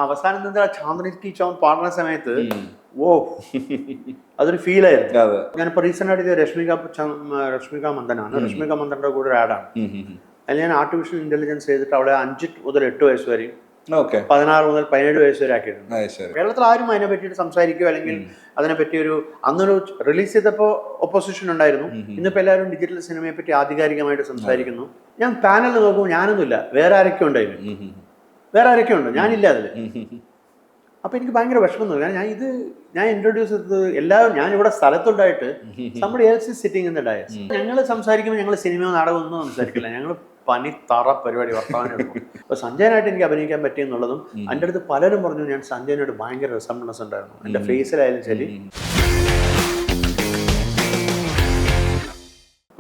അവസാനം നിന്ന് ചാന്ദ്രിക്ക് ചോൻ പാടുന്ന സമയത്ത് ഓ അതൊരു ഫീലായിരുന്നു. ഞാനിപ്പോൾ റീസെൻ്റ് ആയിട്ട് രശ്മിക മന്ദനാണ്. രശ്മിക മന്ദന്റെ കൂടെ ഒരു ആഡാണ്. അതിൽ ഞാൻ ആർട്ടിഫിഷ്യൽ ഇന്റലിജൻസ് ചെയ്തിട്ട് അവളെ 5 മുതൽ 8 വയസ്സ് വരെയും 16 മുതൽ 17 വയസ്സ് വരെ ആക്കിയിട്ടുണ്ട്. കേരളത്തിൽ ആരും അതിനെ പറ്റിയിട്ട് സംസാരിക്കുകയോ അല്ലെങ്കിൽ അതിനെപ്പറ്റി അന്നൊരു റിലീസ് ചെയ്തപ്പോൾ ഒപ്പോസിഷൻ ഉണ്ടായിരുന്നു. ഇന്നിപ്പോൾ എല്ലാവരും ഡിജിറ്റൽ സിനിമയെ പറ്റി ആധികാരികമായിട്ട് സംസാരിക്കുന്നു. ഞാൻ പാനലിൽ നോക്കുമ്പോൾ ഞാനൊന്നുമില്ല, വേറെ ആരൊക്കെ ഉണ്ടായിരുന്നു, ഞാനില്ല അതിൽ. അപ്പൊ എനിക്ക് ഭയങ്കര വിഷമം തോന്നി. കാരണം ഞാൻ ഇൻട്രൊഡ്യൂസ് ചെയ്തത് എല്ലാവരും ഞാനിവിടെ സ്ഥലത്തുണ്ടായിട്ട് നമ്മുടെ else sitting in the Diaz. ഞങ്ങൾ സംസാരിക്കുമ്പോൾ ഞങ്ങൾ സിനിമയോ നാടകമോ ഒന്നും സംസാരിക്കില്ല. ഞങ്ങൾ പനി തറ പരിപാടി വർത്തമാനം എടുക്കും. അപ്പൊ സഞ്ജയനായിട്ട് എനിക്ക് അഭിനയിക്കാൻ പറ്റിയെന്നുള്ളതും എൻ്റെ അടുത്ത് പലരും പറഞ്ഞു ഞാൻ സഞ്ജയനോട് ഭയങ്കര റിസംബ്ലൻസ് ഉണ്ടായിരുന്നു. എൻ്റെ ഫേസിലായാലും ശരി.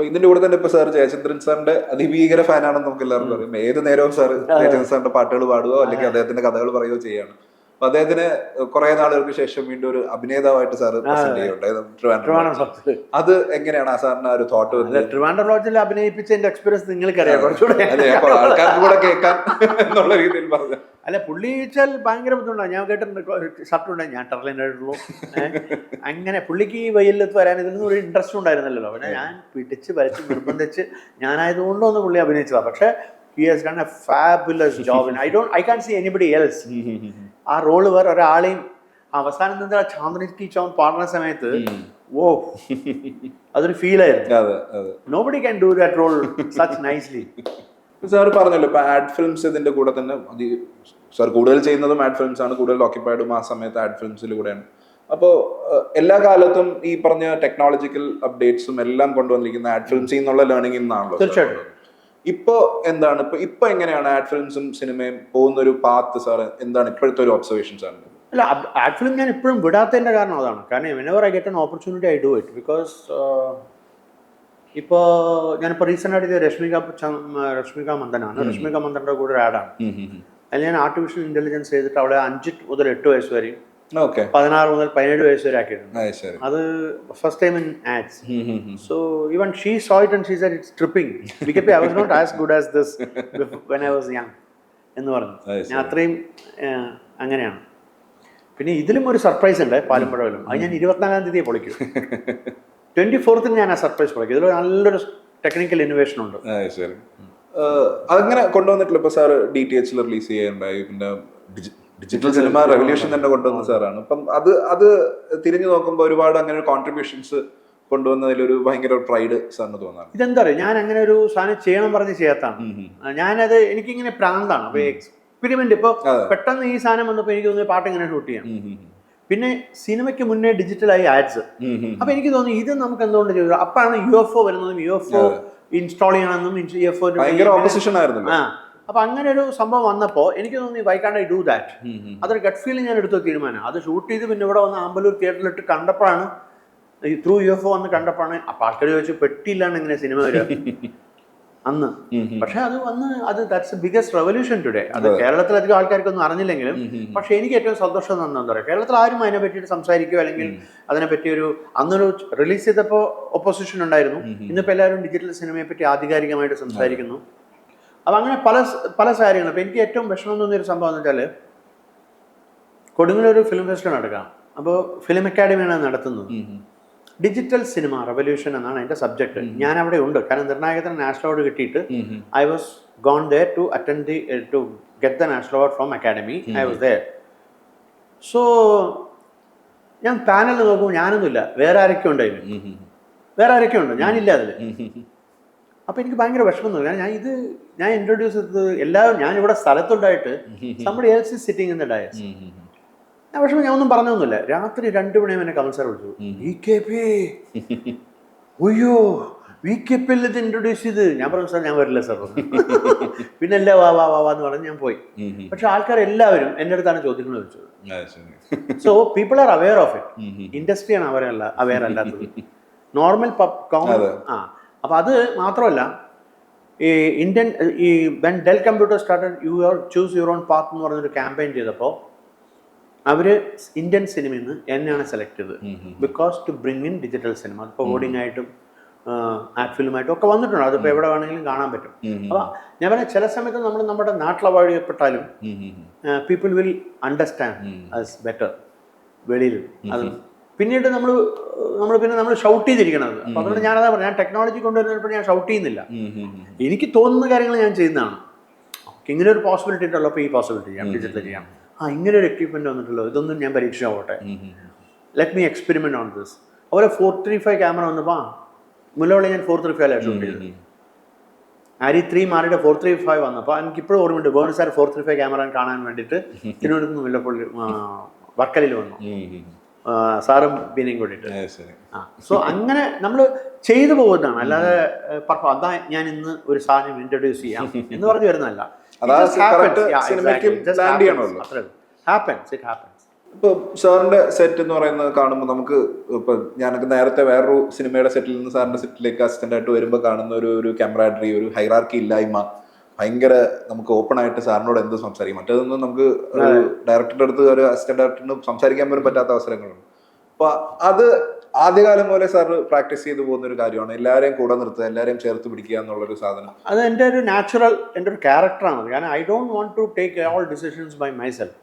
ഇതിന്റെ കൂടെ തന്നെ ഇപ്പൊ സാർ ജയചന്ദ്രൻ സാറിന്റെ അതിഭീകര ഫാനാണെന്ന് നമുക്ക് എല്ലാവർക്കും അറിയാം. ഏത് നേരവും സാർ ജയചന്ദ്രൻ സാറിന്റെ പാട്ടുകൾ പാടുകയോ അല്ലെങ്കിൽ അദ്ദേഹത്തിന്റെ കഥകൾ പറയുകയോ ചെയ്യാണ്. അപ്പൊ അദ്ദേഹത്തിന് കുറെ നാളുകൾക്ക് ശേഷം വീണ്ടും ഒരു അഭിനേതാവായിട്ട് സാറ് പ്രസന്റ് ചെയ്യുന്നുണ്ട്. അത് എങ്ങനെയാണ് ആ സാറിന് ഒരു തോട്ട് വന്നത്? ട്രിവാൻഡ്രം ലോഡ്ജിൽ അഭിനയിപ്പിച്ചതിന്റെ എക്സ്പീരിയൻസ് നിങ്ങൾക്കറിയാം, കുറച്ചുകൂടെ ആൾക്കാർക്ക് കൂടെ കേൾക്കാൻ എന്നുള്ള രീതിയിൽ പറഞ്ഞു. അല്ല, പുള്ളി വെച്ചാൽ ഭയങ്കര ബുദ്ധിമുട്ടാണ്. ഞാൻ കേട്ടിട്ടുണ്ട് ഷർട്ട് ഉണ്ടായി, ഞാൻ ടെർലിനായിട്ടുള്ളൂ. അങ്ങനെ പുള്ളിക്ക് ഈ വയലിലെത്ത് വരാൻ ഇതിലൊന്നും ഒരു ഇൻട്രസ്റ്റ് ഉണ്ടായിരുന്നില്ലല്ലോ. പിന്നെ ഞാൻ പിടിച്ച് വലിച്ച് നിർബന്ധിച്ച് ഞാനായതുകൊണ്ടൊന്ന് പുള്ളി അഭിനയിച്ചതാണ്. പക്ഷേ he has done a fabulous job and I can't see anybody else. ആ റോള് വേറെ ഒരാളെയും അവസാനം നിന്ന് ചാന്ദ്രിക്ക് ചോൻ പാടുന്ന സമയത്ത് ഓ അതൊരു ഫീലായിരുന്നു. Nobody can do that role such nicely. Sir പറഞ്ഞല്ലോ ഇപ്പൊ ആഡ് ഫിലിംസ് ഇതിന്റെ കൂടെ തന്നെ സാർ കൂടുതൽ ചെയ്യുന്നതും ആഡ് ഫിലിംസ് ആണ്, കൂടുതൽ ഓക്യുപ്പൈഡും ആ സമയത്ത് ആഡ് ഫിലിംസിലൂടെയാണ്. അപ്പോൾ എല്ലാ കാലത്തും ഈ പറഞ്ഞ ടെക്നോളജിക്കൽ അപ്ഡേറ്റ്സും എല്ലാം കൊണ്ടുവന്നിരിക്കുന്ന ആഡ് ഫിലിംസിൽ നിന്നുള്ള ലേണിംഗിൽ നിന്നാണല്ലോ. തീർച്ചയായിട്ടും. ഇപ്പൊ എന്താണ് ഇപ്പൊ എങ്ങനെയാണ് ആഡ് ഫിലിംസും സിനിമയും പോകുന്ന ഒരു പാത്ത് സാർ എന്താണ് ഇപ്പോഴത്തെ ഒരു ഒബ്സർവേഷൻസ് ആണ്? അല്ല, ആഡ് ഫിലിം ഞാൻ ഇപ്പോഴും വിടാത്തതിന്റെ കാരണം അതാണ്. കാരണം whenever I get an opportunity I do it because ഇപ്പോൾ ഞാനിപ്പോൾ റീസെൻ്റ് ആയിട്ട് രശ്മിക മന്ദനാണ്. രശ്മിക മന്ദന്റെ കൂടെ ഒരു ആഡാണ്. അതിൽ ഞാൻ ആർട്ടിഫിഷ്യൽ ഇന്റലിജൻസ് ചെയ്തിട്ട് അവളെ 5 മുതൽ 8 വയസ്സ് വരെയും 16 മുതൽ 17 വയസ്സ് വരെ ആക്കിയിട്ടുണ്ട്. അത് first time in ads. So even she saw it and she said it's tripping. BKP I was not as good as this when I was young എന്ന് പറഞ്ഞു. ഞാൻ അത്രയും അങ്ങനെയാണ്. പിന്നെ ഇതിലും ഒരു സർപ്രൈസ് ഉണ്ട് പാലുംപഴവിലും. അത് ഞാൻ 24-ാം തീയതി പൊളിക്കും. 24th ഞാൻ ആ സർപ്രൈസ് പൊളിക്കും. ഇതിൽ നല്ലൊരു ടെക്നിക്കൽ ഇന്നോവേഷൻ ഉണ്ട്. അങ്ങനെ കൊണ്ടുവന്നിട്ടില്ല. ഇപ്പൊ സാർ DTH റിലീസ് ചെയ്യാനുണ്ടായി, പിന്നെ ഡിജിറ്റൽ സിനിമ റെവല്യൂഷൻ തന്നെ കൊണ്ടുവന്ന സാറാണ്. അപ്പം അത് തിരിഞ്ഞു നോക്കുമ്പോൾ ഒരുപാട് അങ്ങനെ കോൺട്രിബ്യൂഷൻസ് കൊണ്ടുവന്നതിലൊരു ഭയങ്കര പ്രൈഡ് സാറിന് തോന്നാറ്. ഇതെന്താ പറയുക, ഞാൻ അങ്ങനെ ഒരു സാധനം ചെയ്യണം പറഞ്ഞ് ചെയ്യാത്താണ്. ഞാനത് എനിക്കിങ്ങനെ പ്രാന്താണ്. അപ്പൊ എക്സ്പെരിമെന്റ് ഇപ്പൊ പെട്ടെന്ന് ഈ സാധനം വന്നപ്പോൾ എനിക്ക് തോന്നുന്നു പാട്ട് ഇങ്ങനെ ഷൂട്ട് ചെയ്യാം. പിന്നെ സിനിമയ്ക്ക് മുന്നേ ഡിജിറ്റലായി ആഡ്സ്. അപ്പൊ എനിക്ക് തോന്നി ഇത് നമുക്ക് എന്തുകൊണ്ട് ചെയ്തു. അപ്പാണ് UFO വരുന്നതും UFO ഇൻസ്റ്റാൾ ചെയ്യണമെന്നും ഭയങ്കര ഓപ്പോസിഷൻ ആയിരുന്നു. അപ്പൊ അങ്ങനെ ഒരു സംഭവം വന്നപ്പോൾ എനിക്ക് തോന്നി why can't I do that. അതൊരു ഗട്ട് ഫീലിംഗ് ഞാൻ എടുത്ത തീരുമാനം. അത് ഷൂട്ട് ചെയ്ത് പിന്നെ ഇവിടെ വന്ന് ആമ്പലൂർ തിയേറ്ററിലിട്ട് കണ്ടപ്പോഴാണ് ഈ ത്രൂ UFO വന്ന് കണ്ടപ്പോഴാണ് അപ്പൊ ആൾക്കാർ ചോദിച്ചു പെട്ടിയില്ലാണ്ട് എങ്ങനെ സിനിമ വരിക അന്ന്. പക്ഷെ അത് വന്ന് that's A biggest revolution today. അത് കേരളത്തിലധികം ആൾക്കാർക്കൊന്നും അറിഞ്ഞില്ലെങ്കിലും പക്ഷെ എനിക്ക് ഏറ്റവും സന്തോഷം എന്താ പറയുക, കേരളത്തിൽ ആരും അതിനെ പറ്റിയിട്ട് സംസാരിക്കുകയോ അല്ലെങ്കിൽ അതിനെപ്പറ്റി അന്നൊരു റിലീസ് ചെയ്തപ്പോൾ ഒപ്പോസിഷൻ ഉണ്ടായിരുന്നു. ഇന്നിപ്പോൾ എല്ലാവരും ഡിജിറ്റൽ സിനിമയെ പറ്റി ആധികാരികമായിട്ട് സംസാരിക്കുന്നു. അപ്പം അങ്ങനെ പല കാര്യങ്ങളും. അപ്പം എനിക്ക് ഏറ്റവും വിഷമം തോന്നിയൊരു സംഭവം എന്ന് വെച്ചാൽ കൊടുങ്ങല്ലൂർ ഫിലിം ഫെസ്റ്റിവൽ നടക്കാം. അപ്പോൾ ഫിലിം അക്കാഡമിയാണ് നടത്തുന്നത്. ഡിജിറ്റൽ സിനിമ റെവല്യൂഷൻ എന്നാണ് എൻ്റെ സബ്ജക്ട്. ഞാൻ അവിടെ ഉണ്ട്. കാരണം നിർണായകത്തിന് നാഷണൽ അവാർഡ് കിട്ടിയിട്ട് I was gone there to attend to get the national award from academy. I was there. So ഞാൻ പാനലിൽ നോക്കുമ്പോൾ ഞാനൊന്നുമില്ല, വേറെ ആരൊക്കെ ഉണ്ട്, ഞാനില്ല അതിൽ. അപ്പൊ എനിക്ക് ഭയങ്കര വിഷമം തോന്നി. കാരണം ഞാൻ ഇൻട്രൊഡ്യൂസ് ചെയ്തത് എല്ലാവരും ഞാനിവിടെ സ്ഥലത്തുണ്ടായിട്ട് നമ്മുടെ else sitting in the Diaz. ഞാൻ വിഷമം ഞാൻ ഒന്നും പറഞ്ഞൊന്നുമില്ല. രാത്രി 2 മണിയാകുമ്പോൾ എന്നെ കമൽ സാർ വിളിച്ചു. BKP VKP ഇത് ഇൻട്രൊഡ്യൂസ് ചെയ്ത്. ഞാൻ പറഞ്ഞു സാർ ഞാൻ വരില്ല സാർ. പിന്നെ അല്ലേ വാ എന്ന് പറഞ്ഞ് ഞാൻ പോയി. പക്ഷെ ആൾക്കാരെല്ലാവരും എൻ്റെ അടുത്താണ് ചോദ്യങ്ങൾ ചോദിച്ചത്. So people are aware of it. ഇൻഡസ്ട്രിയാണ് അവെയർ അല്ലാത്തത്. Normal common. അപ്പം അത് മാത്രമല്ല, when Dell computer started choose your own path എന്ന് പറഞ്ഞൊരു ക്യാമ്പയിൻ ചെയ്തപ്പോൾ അവർ ഇന്ത്യൻ സിനിമയിൽ നിന്ന് എന്നെയാണ് സെലക്ട് ചെയ്തത്. Because to bring in digital cinema. അതിപ്പോൾ ഓഡിങ് ആയിട്ടും ആഡ് ഫിലിമായിട്ടും ഒക്കെ വന്നിട്ടുണ്ട്. അതിപ്പോൾ എവിടെ വേണമെങ്കിലും കാണാൻ പറ്റും. അപ്പോൾ ഞാൻ പറഞ്ഞ ചില സമയത്ത് നമ്മൾ നമ്മുടെ നാട്ടിൽ അവഴിയപ്പെട്ടാലും people will understand as better വെളിയിൽ. അത് പിന്നീട് നമ്മൾ ഷൗട്ട് ചെയ്തിരിക്കണത്. അപ്പോൾ അതുകൊണ്ട് ഞാനതാ പറഞ്ഞു, ഞാൻ ടെക്നോളജി കൊണ്ടുവരുന്നപ്പോൾ ഞാൻ ഷൗട്ട് ചെയ്യുന്നില്ല. എനിക്ക് തോന്നുന്ന കാര്യങ്ങൾ ഞാൻ ചെയ്യുന്നതാണ്. ഇങ്ങനെ ഒരു പോസിബിലിറ്റി ഉണ്ടല്ലോ, അപ്പോൾ ഈ പോസിബിലിറ്റി ചെയ്യാം, ഡിജിറ്റൽ ചെയ്യാം. ഇങ്ങനെ ഒരു എക്യുപ്മെന്റ് വന്നിട്ടുള്ളൂ, ഇതൊന്നും ഞാൻ പരീക്ഷിച്ചോട്ടെ, let me experiment on this. അതുപോലെ 435 ക്യാമറ വന്നപ്പോൾ മുല്ലവള്ളി ഞാൻ 435 ഷൂട്ട് ചെയ്തത്. ആരി 3 മാറിയിട്ട് 435 വന്നപ്പോൾ എനിക്കിപ്പോഴും ഓർമ്മയുണ്ട്. വേണു സാർ 435 ക്യാമറ കാണാൻ വേണ്ടിയിട്ട് തിരുവനന്തപുരത്ത് മുല്ലപ്പള്ളി വർക്കലയിൽ വന്നു, സാറും ബീനയും കൂടിയിട്ട്. സോ അങ്ങനെ നമ്മൾ ചെയ്തു പോകുന്നതാണ്, അല്ലാതെ അതാ ഞാൻ ഇന്ന് ഒരു സാധനം ഇൻട്രൊഡ്യൂസ് ചെയ്യാം എന്ന് പറഞ്ഞു വരുന്നതല്ല. ഇപ്പൊ സാറിന്റെ സെറ്റ് എന്ന് പറയുന്നത് കാണുമ്പോൾ നമുക്ക് ഇപ്പൊ ഞാനൊക്കെ നേരത്തെ വേറൊരു സിനിമയുടെ സെറ്റിൽ നിന്ന് സാറിന്റെ സെറ്റിലേക്ക് അസിസ്റ്റന്റ് ആയിട്ട് വരുമ്പോൾ കാണുന്ന ഒരു ക്യാമറാഡറി, ഒരു ഹൈറാർക്കി ഇല്ലായ്മ, ഭയങ്കര നമുക്ക് ഓപ്പൺ ആയിട്ട് സാറിനോട് എന്ത് സംസാരിക്കും. മറ്റേതൊന്നും നമുക്ക് ഡയറക്ടറുടെ അടുത്ത് ഒരു അസിസ്റ്റന്റ് ഡയറക്ടറിന് സംസാരിക്കാൻ പോലും പറ്റാത്ത അവസരങ്ങളുണ്ട്. അപ്പൊ അത് ആദ്യകാലം പോലെ സാർ പ്രാക്ടീസ് ചെയ്തു പോകുന്ന ഒരു കാര്യമാണ്, എല്ലാവരെയും കൂടെ നിർത്തുക, എല്ലാവരെയും ചേർത്ത് പിടിക്കുക എന്നുള്ളൊരു സാധനം. അത് എൻ്റെ ഒരു നാച്ചുറൽ, എൻ്റെ ഒരു ക്യാരക്ടറാണ്. കാരണം I don't want to take all decisions by myself.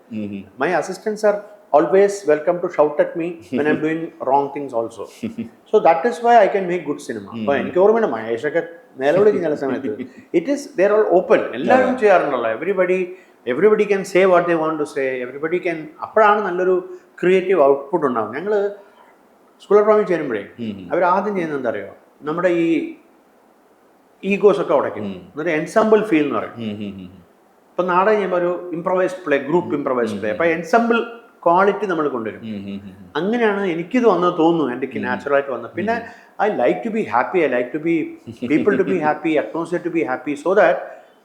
My assistance are always welcome to shout at me when I'm doing wrong things also. So that is why I can make good cinema. അപ്പോൾ എനിക്ക് ഓർമ്മയുണ്ട് മഹേഷൊക്കെ നേരെ വിളിക്കും ചില സമയത്ത്. It is they are all open, എല്ലാവരും ചെയ്യാറുണ്ടല്ലോ. Everybody can say what they want to say, everybody can. അപ്പോഴാണ് നല്ലൊരു ക്രിയേറ്റീവ് ഔട്ട്പുട്ട് ഉണ്ടാവും. ഞങ്ങൾ സ്കൂൾ ഓഫ് ഡ്രാമയിൽ ചേരുമ്പോഴേ അവർ ആദ്യം ചെയ്യുന്നത് എന്താ അറിയോ, നമ്മുടെ ഈ ഈഗോസ് ഒക്കെ ഉടയ്ക്കും, എന്നിട്ട് എൻസംബിൾ ഫീൽ എന്ന് പറയും. ഇപ്പം നാടകം ചെയ്യുമ്പോൾ ഒരു improvised play, group improvised play, അപ്പോൾ എൻസംബിൾ ക്വാളിറ്റി നമ്മൾ കൊണ്ടുവരും. അങ്ങനെയാണ് എനിക്കിത് വന്നത് തോന്നുന്നു, എനിക്ക് നാച്ചുറലായിട്ട് വന്നത്. പിന്നെ I like to be happy, I like to be people to be happy, atmosphere to be happy, so that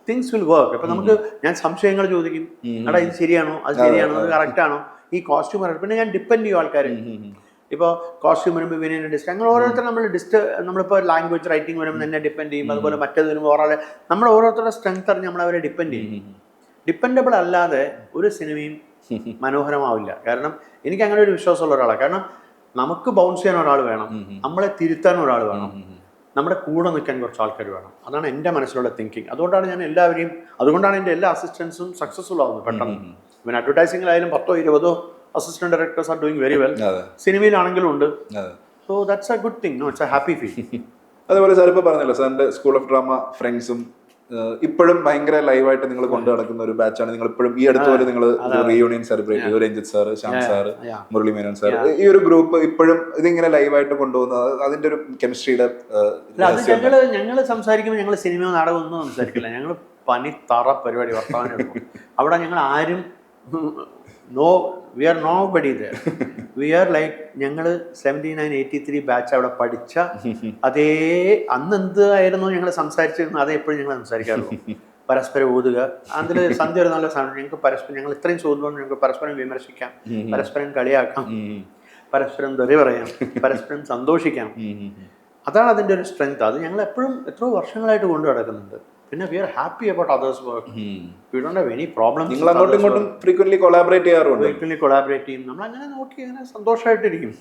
things will work. അപ്പം നമുക്ക് ഞാൻ സംശയങ്ങൾ ചോദിക്കും, എടാ ഇത് ശരിയാണോ, അത് ശരിയാണോ, അത് കറക്റ്റ് ആണോ, ഈ കോസ്റ്റ്യൂം കറക്റ്റ്. പിന്നെ ഞാൻ ഡിപ്പെൻഡ് ചെയ്യും ആൾക്കാർ. ഇപ്പോൾ കോസ്റ്റ്യൂം വരുമ്പോൾ വിനയനെ ഡിസ്റ്റ്, അങ്ങനെ ഓരോരുത്തർ നമ്മളിപ്പോൾ ലാംഗ്വേജ് റൈറ്റിംഗ് വരുമ്പോൾ എന്നെ ഡിപ്പെൻഡ് ചെയ്യും. അതുപോലെ മറ്റേത് വരുമ്പോൾ ഒരാളെ നമ്മൾ ഓരോരുത്തരുടെ സ്ട്രെങ്ത് അറിഞ്ഞ് നമ്മളവരെ ഡിപ്പെൻഡ് ചെയ്യും. ഡിപ്പെൻഡബിൾ അല്ലാതെ ഒരു സിനിമയും മനോഹരമാവില്ല. കാരണം എനിക്ക് അങ്ങനെ ഒരു വിശ്വാസമുള്ള ഒരാളാണ്. കാരണം നമുക്ക് ബൗൺസ് ചെയ്യാൻ ഒരാൾ വേണം, നമ്മളെ തിരുത്താൻ ഒരാൾ വേണം, നമ്മുടെ കൂടെ നിൽക്കാൻ കുറച്ച് ആൾക്കാർ വേണം. അതാണ് എൻ്റെ മനസ്സിലുള്ള തിങ്കിങ്. അതുകൊണ്ടാണ് ഞാൻ അതുകൊണ്ടാണ് എൻ്റെ എല്ലാ അസിസ്റ്റൻസും സക്സസ്ഫുൾ ആവുന്നത് പെട്ടെന്ന്. പിന്നെ അഡ്വർടൈസിംഗിലായാലും 10-20 assistant directors are doing very well. സിനിമയിലാണെങ്കിലും ഉണ്ട്. So that's a good thing, no it's a happy feel. അതുപോലെ സാർ ഇപ്പോൾ പറഞ്ഞല്ലോ, സാറിന്റെ സ്കൂൾ ഓഫ് ഡ്രാമ ഫ്രണ്ട്സും ഇപ്പോഴും ഭയങ്കര ലൈവായിട്ട് നിങ്ങൾ കൊണ്ടു നടക്കുന്ന ഒരു ബാച്ചാണ്. നിങ്ങൾ ഇപ്പോഴും ഈ അടുത്ത് പോലെ നിങ്ങൾ റീയൂണിയൻ സെലിബ്രേറ്റ് ചെയ്തു, Ranjith sir, Shyam sir, Murali Menon sir, ഈ ഒരു ഗ്രൂപ്പ് ഇപ്പോഴും ഇതിങ്ങനെ ലൈവായിട്ട് കൊണ്ടുപോകുന്നത് അതിന്റെ ഒരു കെമിസ്ട്രിയുടെ. ഞങ്ങൾ സംസാരിക്കുമ്പോൾ ഞങ്ങൾ സിനിമ നാടകം ഒന്നും സംസാരിക്കില്ല. ഞങ്ങൾ തറ പരിപാടി വർത്തമാനം എടുക്കും. അവിടെ ഞങ്ങൾ ആരും we are nobody there. We are like ഞങ്ങൾ 79-83 ബാച്ച് അവിടെ പഠിച്ച അതേ അന്ന് എന്തായിരുന്നു ഞങ്ങൾ സംസാരിച്ചിരുന്നത്, അതേ എപ്പോഴും ഞങ്ങൾ സംസാരിക്കാറുള്ളൂ. പരസ്പരം ഊതുക, അതിൽ സന്ധ്യ ഒരു നല്ല സാധനം. ഞങ്ങൾക്ക് പരസ്പരം, ഞങ്ങൾ ഇത്രയും ചോദ്യം, ഞങ്ങൾക്ക് പരസ്പരം വിമർശിക്കാം, പരസ്പരം കളിയാക്കാം, പരസ്പരം തെറി പറയാം, പരസ്പരം സന്തോഷിക്കാം. അതാണ് അതിൻ്റെ ഒരു സ്ട്രെങ്ത്. അത് ഞങ്ങൾ എപ്പോഴും എത്രയോ വർഷങ്ങളായിട്ട് കൊണ്ടു നടക്കുന്നുണ്ട്. പിന്നെ we are happy about others' work. We don't have any problems. നിങ്ങൾ അങ്ങോട്ടും ഇങ്ങോട്ടും frequently collaborate ചെയ്യാറുണ്ട്. frequently collaborate ചെയ്യും. നമ്മൾ അങ്ങനെ നോക്കി അങ്ങനെ സന്തോഷമായിട്ടിരിക്കും.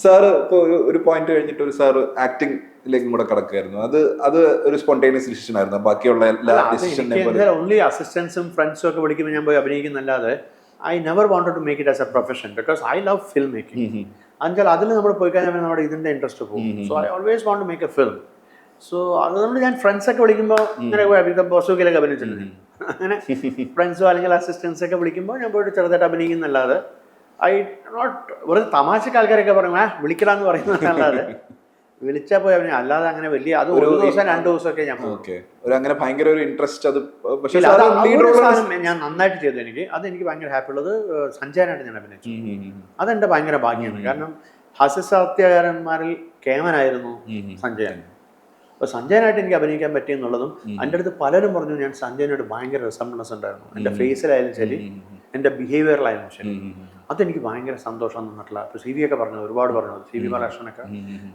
സാറ് ഇപ്പോൾ ഒരു പോയിന്റ് കഴിഞ്ഞിട്ട് ഒരു സാറ് ആക്ടിംഗിലേക്കും കൂടെ കടക്കുകയായിരുന്നു. അത് ഒരു സ്പോണ്ടേനിയസ് ഡിസിഷൻ ആയിരുന്നു. ബാക്കിയുള്ള എല്ലാ ഡിസിഷനും ഓൺലി അസിസ്റ്റൻസും ഫ്രണ്ട്സും ഒക്കെ വിളിക്കുമ്പോൾ ഞാൻ പോയി അഭിനയിക്കുന്നല്ലാതെ I never wanted to make it as a profession because I love film making. എന്നുവെച്ചാൽ അതിൽ നമ്മൾ പോയി കഴിഞ്ഞാൽ നമ്മുടെ ഇതിൻ്റെ ഇൻട്രസ്റ്റ് പോകും. So I always want to make a film. So അതുകൊണ്ട് ഞാൻ ഫ്രണ്ട്സൊക്കെ വിളിക്കുമ്പോൾ ഇങ്ങനെ ബോസൂക്കിലൊക്കെ അഭിനയിച്ചിട്ടുണ്ട്. അങ്ങനെ ഫ്രണ്ട്സോ അല്ലെങ്കിൽ അസിസ്റ്റൻസൊക്കെ വിളിക്കുമ്പോൾ ഞാൻ പോയിട്ട് ചെറുതായിട്ട് അഭിനയിക്കുന്നല്ലാതെ വെറുതെ തമാശക്ക് ആൾക്കാരൊക്കെ പറയും വിളിക്കടാന്ന് പറയുന്നതല്ലാതെ വിളിച്ചാൽ പോയി അഭിനയം അല്ലാതെ അങ്ങനെ വലിയ അത് ഒരു ദിവസം 2 ദിവസമൊക്കെ ഞാൻ അങ്ങനെ ഭയങ്കര ഒരു ഇൻട്രസ്റ്റ്. അത് ഞാൻ നന്നായിട്ട് ചെയ്തു. എനിക്ക് ഭയങ്കര ഹാപ്പി ഉള്ളത് സഞ്ജയനായിട്ട് ഞാൻ അഭിനയിച്ചു. അതെന്റെ ഭയങ്കര ഭാഗ്യമാണ്. കാരണം ഹാസ്യസാഹിത്യകാരന്മാരിൽ കേമനായിരുന്നു സഞ്ജയൻ. അപ്പോൾ സഞ്ജയനായിട്ട് എനിക്ക് അഭിനയിക്കാൻ പറ്റിയെന്നുള്ളതും എൻ്റെ അടുത്ത് പലരും പറഞ്ഞു ഞാൻ സഞ്ജയനോട് ഭയങ്കര റിസംബ്ലൻസ് ഉണ്ടായിരുന്നു. എൻ്റെ ഫേസിലായാലും ശരി, എൻ്റെ ബിഹേവിയറിലായാലും ശരി. അതെനിക്ക് ഭയങ്കര സന്തോഷം തന്നിട്ടില്ല. ഇപ്പോൾ CV ഒക്കെ പറഞ്ഞത് ഒരുപാട് പറഞ്ഞത്, CV ബാലകൃഷ്ണനൊക്കെ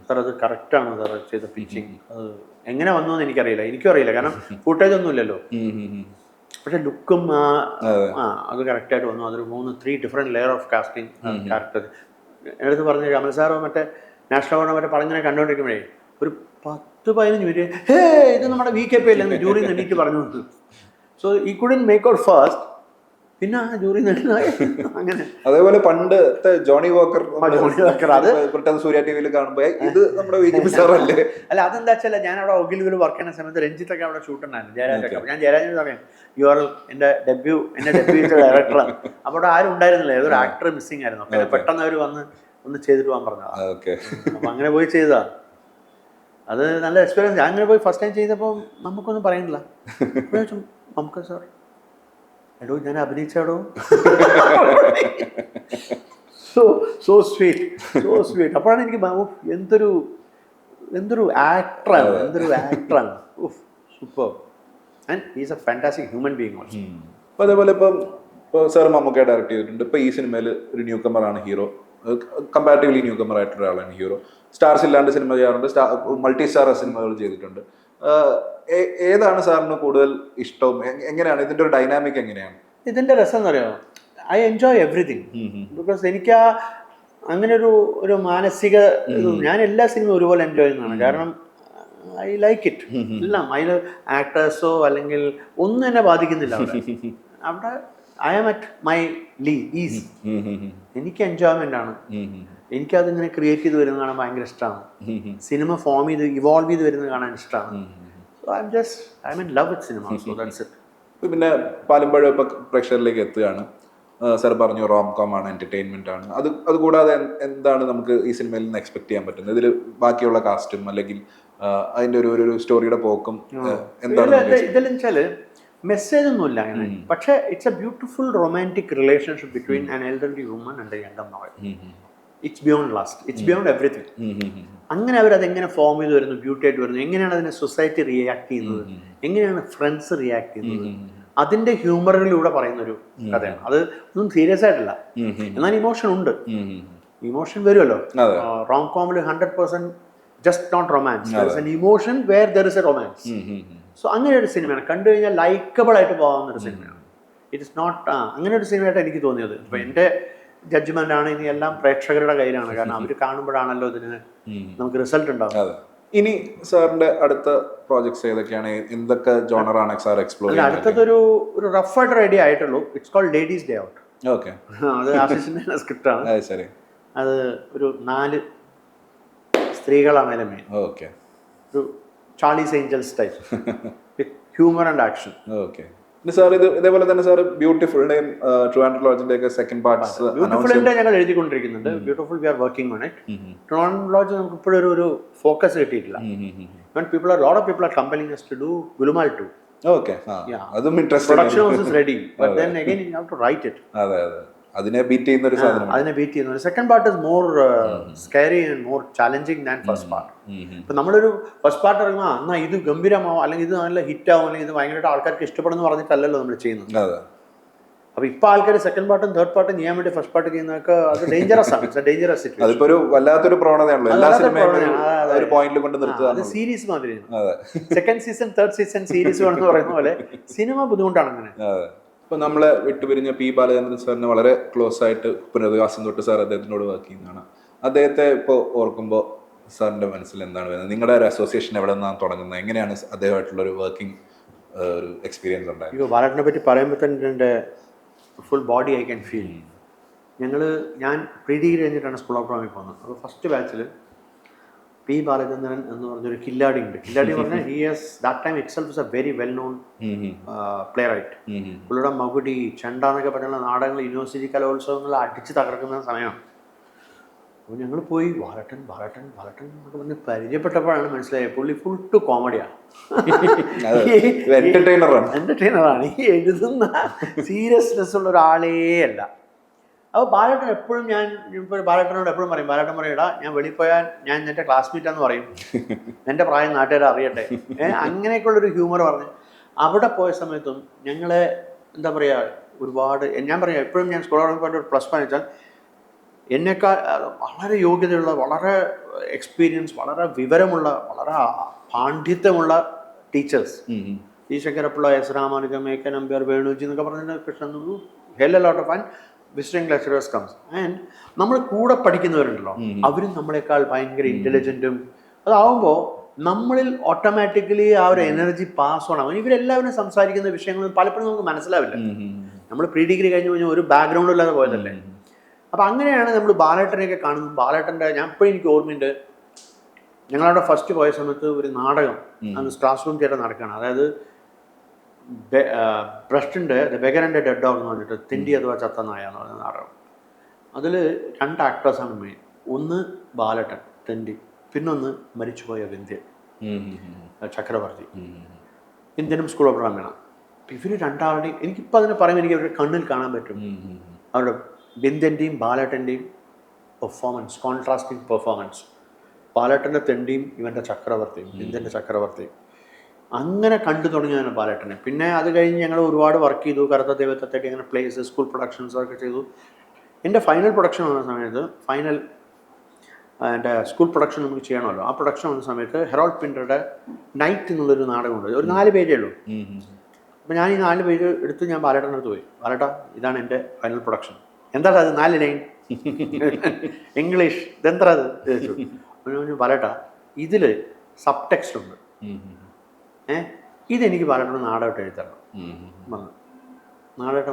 സാർ അത് കറക്റ്റാണ് സാർ ചെയ്ത പിച്ചിങ്. അത് എങ്ങനെ വന്നു എന്ന് എനിക്കറിയില്ല, എനിക്കും അറിയില്ല. കാരണം ഫുട്ടേജ് ഒന്നും ഇല്ലല്ലോ. പക്ഷെ ലുക്കും അത് കറക്റ്റായിട്ട് വന്നു. അതൊരു 3 different layer of casting character. എൻ്റെ അടുത്ത് പറഞ്ഞ കമൽ സാറോ മറ്റേ നാഷണൽ അവാർഡോ മറ്റേ പറഞ്ഞിനെ കണ്ടുകൊണ്ടിരിക്കുമ്പോഴേ ഒരു 10-15 മിനിറ്റ് ഹേ ഇത് നമ്മുടെ VKP അല്ലെന്ന് ജൂറി എണീറ്റ് പറഞ്ഞു കൊടുത്തു. സോ ഈ കുഡൻ മേക്ക് ഔട്ട് ഫാസ്റ്റ്. പിന്നെ ആ ജൂറി അങ്ങനെ. അതേപോലെ പണ്ടത്തെ ജോണി വാക്കർ അത് സൂര്യ ടിവിയിൽ കാണുമ്പോ ഇത് നമ്മുടെ VKP സാറല്ലേ. അല്ല അതെന്താ വെച്ചാൽ ഞാൻ അവിടെ ഒഗിലുവിൽ വർക്ക് ചെയ്യുന്ന സമയത്ത് രഞ്ജിത്തൊക്കെ അവിടെ ഷൂട്ട് ഉണ്ടായിരുന്നു, ജയരാജൊക്കെ. ഞാൻ ജയരാജൻ പറയാം യു ആർ എന്റെ ഡെബ്യൂ ഡയറക്ടറാണ്. അപ്പോൾ അവിടെ ആരും ഉണ്ടായിരുന്നില്ല, ഏതൊരു ആക്ടർ മിസ്സിംഗ് ആയിരുന്നു. പിന്നെ പെട്ടെന്ന് അവർ ഒന്ന് ചെയ്തിട്ട് പോകാൻ പറഞ്ഞതാ. അപ്പൊ അങ്ങനെ പോയി ചെയ്തതാ. അത് നല്ല എക്സ്പീരിയൻസ്. ഞാൻ അങ്ങനെ പോയി ഫസ്റ്റ് ടൈം ചെയ്തപ്പോൾ നമുക്കൊന്നും പറയാനില്ല. നമുക്ക് സാർ എടോ ഞാൻ അഭിനയിച്ചാടോ. So sweet. അപ്പോഴാണ് എനിക്ക് എന്തൊരു ആക്ടറാണ്. Super. And he's a fantastic human being also. അപ്പോൾ അതേപോലെ ഇപ്പോൾ സാർ മമ്മൂക്ക ഡയറക്ട് ചെയ്തിട്ടുണ്ട്. ഇപ്പോൾ ഈ സിനിമയിൽ ഒരു ന്യൂ കമറാണ് ഹീറോ, കമ്പാരിറ്റീവ്ലി ന്യൂ കമർ ആയിട്ടുള്ള ഒരാളാണ് ഹീറോ. സ്റ്റാർസ് ഇല്ലാണ്ട് സിനിമ ചെയ്യാറുണ്ട്, മൾട്ടി സ്റ്റാർ സിനിമകൾ ചെയ്തിട്ടുണ്ട്. ഏതാണ് സാറിന് കൂടുതൽ ഇഷ്ടം? എങ്ങനെയാണ് ഇതിന്റെ ഒരു ഡൈനാമിക്? എങ്ങനെയാണ് ഇതിന്റെ രസം എന്നറിയാമോ? ഐ എൻജോയ് എവറിഥിങ് ബിക്കോസ് എനിക്ക് അങ്ങനെ ഒരു മാനസിക ഞാൻ എല്ലാ സിനിമയും ഒരുപോലെ എൻജോയ് ചെയ്യുന്നതാണ്. കാരണം ഐ ലൈക്ക് ഇറ്റ് എല്ലാം. അതിൽ ആക്ടേഴ്സോ അല്ലെങ്കിൽ ഒന്നും എന്നെ ബാധിക്കുന്നില്ല. അവിടെ I am at my ease. എനിക്ക് എൻജോയ്മെന്റ് ആണ്. എനിക്കതിങ്ങനെ ക്രിയേറ്റ് ചെയ്ത് വരുന്നത് കാണാൻ ഭയങ്കര ഇഷ്ടമാണ്. സിനിമ ഫോം ചെയ്ത് ഇവോൾവ് ചെയ്ത് വരുന്നത് കാണാൻ ഇഷ്ടമാണ്. So I M in love with cinema. So that's it. പിന്നെ പാലമ്പഴം ഇപ്പൊ പ്രേക്ഷകരിലേക്ക് എത്തുകയാണ്. സാർ പറഞ്ഞു റോം കോം ആണ്, എന്റർടൈൻമെന്റ് ആണ്. അത് കൂടാതെ എന്താണ് നമുക്ക് ഈ സിനിമയിൽ നിന്ന് എക്സ്പെക്ട് ചെയ്യാൻ പറ്റുന്നത്? ഇതിൽ ബാക്കിയുള്ള കാസ്റ്റും അല്ലെങ്കിൽ അതിന്റെ ഒരു സ്റ്റോറിയുടെ പോക്കും എന്താണ്? ഇതെല്ലാം വെച്ചാല് മെസ്സേജ് ഒന്നുമില്ല അങ്ങനെ. പക്ഷെ it's A beautiful romantic relationship between an elderly woman and A യംഗർ boy. It's beyond last, it's beyond everything. അങ്ങനെ അവരതെങ്ങനെ ഫോം ചെയ്ത് വരുന്നു, ബ്യൂട്ടി ആയിട്ട് വരുന്നു, എങ്ങനെയാണ് അതിനെ സൊസൈറ്റി റിയാക്ട് ചെയ്യുന്നത്, എങ്ങനെയാണ് ഫ്രണ്ട്സ് റിയാക്ട് ചെയ്യുന്നത്, അതിന്റെ ഹ്യൂമറിലൂടെ പറയുന്ന ഒരു കഥയാണ്. അത് ഒന്നും സീരിയസ് ആയിട്ടല്ല, എന്നാൽ ഇമോഷൻ ഉണ്ട്. ഇമോഷൻ വരുമല്ലോ. റോം കോമിൽ 100% just not romance, emotion where there is a romance. So അങ്ങനെ ഒരു സിനിമയാണ്. കണ്ടു കഴിഞ്ഞാൽ ലൈക്കബിൾ ആയിട്ട് പോകാവുന്ന ഒരു സിനിമയാണ്. ഇറ്റ് ഇസ് നോട്ട് അങ്ങനെ ഒരു സിനിമയായിട്ട് എനിക്ക് തോന്നിയത്. ഇപ്പൊ എന്റെ ജഡ്ജ്മെന്റ് ആണ്, ഇനി എല്ലാം പ്രേക്ഷകരുടെ കയ്യിലാണ്. കാരണം അവർ കാണുമ്പോഴാണല്ലോ ഇതിന് നമുക്ക് റിസൾട്ട് ഉണ്ടാവും. ഇനി സാറിന്റെ അടുത്ത പ്രോജക്ട്സ് ഏതൊക്കെയാണ്? എന്തൊക്കെ ജോണറാണ് സാർ എക്സ്പ്ലോർ ചെയ്യുന്നത്? അടുത്തതൊരു റഫായിട്ട് റെഡി ആയിട്ടുള്ളൂ. It's called ladies day out. Okay. അത് ആശിഷിന്റെ സ്ക്രിപ്റ്റ് ആണ്. ശരി. അത് ഒരു 4 സ്ത്രീകളാണ് അതിലെ മെയിൻ. ഓക്കെ. ഒരു Charlie's Angels type with humour and action. Okay. Sir ഇതേപോലെ തന്നെ സാർ ബ്യൂട്ടിഫുളിന്റെയും ട്രിവാൻഡ്രം ലോഡ്ജിന്റെ ഒക്കെ സെക്കൻഡ് പാർട്സ് ബ്യൂട്ടിഫുളിന്റെ ഞങ്ങൾ എഴുതിക്കൊണ്ടിരിക്കുന്നുണ്ട്. Beautiful we are working on it. Trivandrum Lodge നമുക്ക് ഇപ്പോഴും ഒരു ഫോക്കസ് കിട്ടിയിട്ടില്ല. Lot of people are compelling us to do Gulumal 2. Okay. അതും interesting. Production house is ready, but then again you have to write it. അതെ. അതിനെ ബീറ്റ് ചെയ്യുന്ന ഒരു സാധനം. അതിനെ ബീറ്റ് ചെയ്യുന്ന ഒരു second part is more scary and more challenging than first part. ഇപ്പൊ നമ്മളൊരു ഫസ്റ്റ് പാർട്ട് ഇറങ്ങുമ്പോൾ എന്നാ ഇത് ഗംഭീരമാവും, അല്ലെങ്കിൽ ഇത് നല്ല ഹിറ്റ് ആവും, അല്ലെങ്കിൽ ഇത് ഭയങ്കരമായിട്ട് ആൾക്കാർക്ക് ഇഷ്ടപ്പെടുന്നു പറഞ്ഞിട്ടല്ലല്ലോ നമ്മൾ ചെയ്യുന്നത്. അപ്പൊ ഇപ്പൊ ആൾക്കാർ സെക്കൻഡ് പാർട്ടും തേർഡ് പാർട്ടും ചെയ്യാൻ വേണ്ടി ഫസ്റ്റ് പാർട്ട് ചെയ്യുന്നതൊക്കെ അത് ഡേഞ്ചറസ് ആണ്. It's A dangerous situation. അതിപ്പോ ഒരു വല്ലാത്തൊരു പ്രവണതയാണല്ലോ. എല്ലാ സിനിമയും ഒരു പോയിന്റിൽ കൊണ്ട് നിർത്തുക. അത് സീരീസ് മാതിരിയാണ്. Second season third season series വേണമെന്ന് പറയുന്ന പോലെ സിനിമ ബുദ്ധിമുട്ടാണ് അങ്ങനെ. ഇപ്പൊ നമ്മളെ വിട്ടുപിരിഞ്ഞ പി ബാലചന്ദ്രൻ സാറിന് വളരെ ക്ലോസ് ആയിട്ട് പുനർവികാസം തൊട്ട് സാർ അദ്ദേഹത്തിനോട് വർക്ക് ചെയ്യുന്നതാണ്. അദ്ദേഹത്തെ ഇപ്പോൾ ഓർക്കുമ്പോൾ സാറിന്റെ മനസ്സിൽ എന്താണ് വരുന്നത്? നിങ്ങളുടെ ഒരു അസോസിയേഷൻ എവിടെ നിന്നാണ് തുടങ്ങുന്നത്? എങ്ങനെയാണ് അദ്ദേഹമായിട്ടുള്ള ഒരു വർക്കിംഗ് ഒരു എക്സ്പീരിയൻസ് ഉണ്ടായത്? ബാലറ്റിനെ പറ്റി പറയുമ്പോൾ തന്നെ എൻ്റെ full body I can feel. ഞാൻ പ്രീ ഡിഗ്രി കഴിഞ്ഞിട്ടാണ് സ്കൂൾ ഓഫ് ഡ്രാമയിൽ പോകുന്നത്. അപ്പോൾ ഫസ്റ്റ് ബാച്ചിൽ പി ബാലചന്ദ്രൻ എന്ന് പറഞ്ഞൊരു കില്ലാടി ഉണ്ട്. കില്ലാടി എന്ന് പറഞ്ഞാൽ he has that time itself is a very well known playwright. പുള്ളിയുടെ മകുടി, ചെണ്ട എന്നൊക്കെ പറഞ്ഞുള്ള നാടകങ്ങൾ യൂണിവേഴ്സിറ്റി കലോത്സവങ്ങൾ അടിച്ച് തകർക്കുന്ന സമയമാണ്. അപ്പോൾ ഞങ്ങൾ പോയി ബാലട്ടൻ എന്നൊക്കെ പറഞ്ഞ് പരിചയപ്പെട്ടപ്പോഴാണ് മനസ്സിലായത് പുള്ളി ഫുൾ ടു കോമഡിയാണ്, എന്റർടൈനറാണ്. ഈ എഴുതുന്ന സീരിയസ്നെസ് ഉള്ള ഒരാളേ അല്ല. അപ്പോൾ ബാലട്ടൻ എപ്പോഴും ഇപ്പോൾ ബാലട്ടനോട് എപ്പോഴും പറയും, ബാലട്ടൻ പറയടാ ഞാൻ വെളിയിൽ പോയാൽ ഞാൻ എൻ്റെ ക്ലാസ്മേറ്റാന്ന് പറയും, എൻ്റെ പ്രായം നാട്ടുകാരെ അറിയട്ടെ, അങ്ങനെയൊക്കെയുള്ളൊരു ഹ്യൂമർ പറഞ്ഞ് അവിടെ പോയ സമയത്തും ഞങ്ങളെ എന്താ പറയുക ഒരുപാട് ഞാൻ പറയാം എപ്പോഴും ഞാൻ സ്കൂളിൽ പോയിട്ട് ഒരു പ്ലസ് പോയിന്റ് വെച്ചാൽ എന്നേക്കാൾ വളരെ യോഗ്യതയുള്ള, വളരെ എക്സ്പീരിയൻസ്, വളരെ വിവരമുള്ള, വളരെ പാണ്ഡിത്യമുള്ള ടീച്ചേഴ്സ്. ഈ Sankarapillai, S Ramanujam, A K Nambiar, Venuji എന്നൊക്കെ പറഞ്ഞ Krishnan, hell a lot of and visiting lecturers comes. And നമ്മൾ കൂടെ പഠിക്കുന്നവരുണ്ടല്ലോ അവരും നമ്മളെക്കാൾ ഭയങ്കര ഇൻ്റലിജൻറ്റും അതാവുമ്പോൾ നമ്മളിൽ ഓട്ടോമാറ്റിക്കലി ആ ഒരു എനർജി പാസ് ഓൺ ആകും. ഇവരെല്ലാവരും സംസാരിക്കുന്ന വിഷയങ്ങൾ പലപ്പോഴും നമുക്ക് മനസ്സിലാവില്ല. നമ്മൾ പ്രീ ഡിഗ്രി കഴിഞ്ഞ് കഴിഞ്ഞാൽ ഒരു ബാക്ക്ഗ്രൗണ്ടും ഇല്ലാതെ പോയതല്ലേ. അപ്പം അങ്ങനെയാണ് നമ്മൾ ബാലേട്ടനെയൊക്കെ കാണുന്നത്. ബാലേട്ടൻ്റെ ഞാൻ ഇപ്പോഴും എനിക്ക് ഓർമ്മയുണ്ട്, ഞങ്ങളവിടെ ഫസ്റ്റ് പോയ സമയത്ത് ഒരു നാടകം അന്ന് ക്ലാസ് റൂം തിയേറ്റർ നടക്കുകയാണ്. അതായത് ബ്രഷ്ടിൻ്റെ ബെഗറിൻ്റെ ഡെഡ് ഡോഗ് എന്ന് പറഞ്ഞിട്ട് തെണ്ടി അഥവാ ചത്ത നായ എന്ന് പറയുന്ന നാടകം. അതിൽ 2 ആക്ടേഴ്സാണ് മെയിൻ. ഒന്ന് ബാലേട്ടൻ തെണ്ടി, പിന്നൊന്ന് മരിച്ചുപോയ വിന്ധ്യൻ ചക്രവർത്തി, ഇന്ത്യനും സ്കൂൾ ഓഫ് ഡ്രാമയാണ്. ഇവർ രണ്ടാളുടെയും എനിക്കിപ്പോൾ അതിനെ പറയുമ്പോൾ എനിക്ക് അവരുടെ കണ്ണിൽ കാണാൻ പറ്റും അവരുടെ വിന്ധ്യൻ്റെയും ബാലേട്ടൻ്റെയും പെർഫോമൻസ്, കോൺട്രാസ്റ്റിംഗ് പെർഫോമൻസ്. ബാലേട്ടൻ്റെ തെണ്ടിയും ഇവൻ്റെ ചക്രവർത്തിയും വിന്ധ്യൻ്റെ ചക്രവർത്തിയും അങ്ങനെ കണ്ടു തുടങ്ങിയാണ് ബാലേട്ടനെ. പിന്നെ അത് കഴിഞ്ഞ് ഞങ്ങൾ ഒരുപാട് വർക്ക് ചെയ്തു, കറുത്ത ദൈവത്തെ തേടി അങ്ങനെ പ്ലേസ്, സ്കൂൾ പ്രൊഡക്ഷൻസ് ഒക്കെ ചെയ്തു. എൻ്റെ ഫൈനൽ പ്രൊഡക്ഷൻ വന്ന സമയത്ത് എൻ്റെ സ്കൂൾ പ്രൊഡക്ഷൻ നമുക്ക് ചെയ്യണമല്ലോ. ആ പ്രൊഡക്ഷൻ വന്ന സമയത്ത് ഹെറോൾഡ് പിൻറ്ററുടെ നൈറ്റ് എന്നുള്ളൊരു നാടകമുണ്ട്. ഒരു 4 പേജേ ഉള്ളൂ. അപ്പോൾ ഞാൻ ഈ 4 പേജ് എടുത്ത് ഞാൻ ബാലേട്ടൻ്റെ അടുത്ത് പോയി, ബാലേട്ടാ ഇതാണ് എൻ്റെ ഫൈനൽ പ്രൊഡക്ഷൻ. എന്താ അത് 4 ലൈൻ ഇംഗ്ലീഷ്, ഇതെന്താ അത് ചോദിച്ചു. ബാലേട്ടാ ഇതിൽ സബ് ടെക്സ്റ്റ് ഉണ്ട്, ഇതെനിക്ക് ബാലേട്ടന് നാടകമായിട്ട് എഴുതണം വന്നു. നാടകമായിട്ട്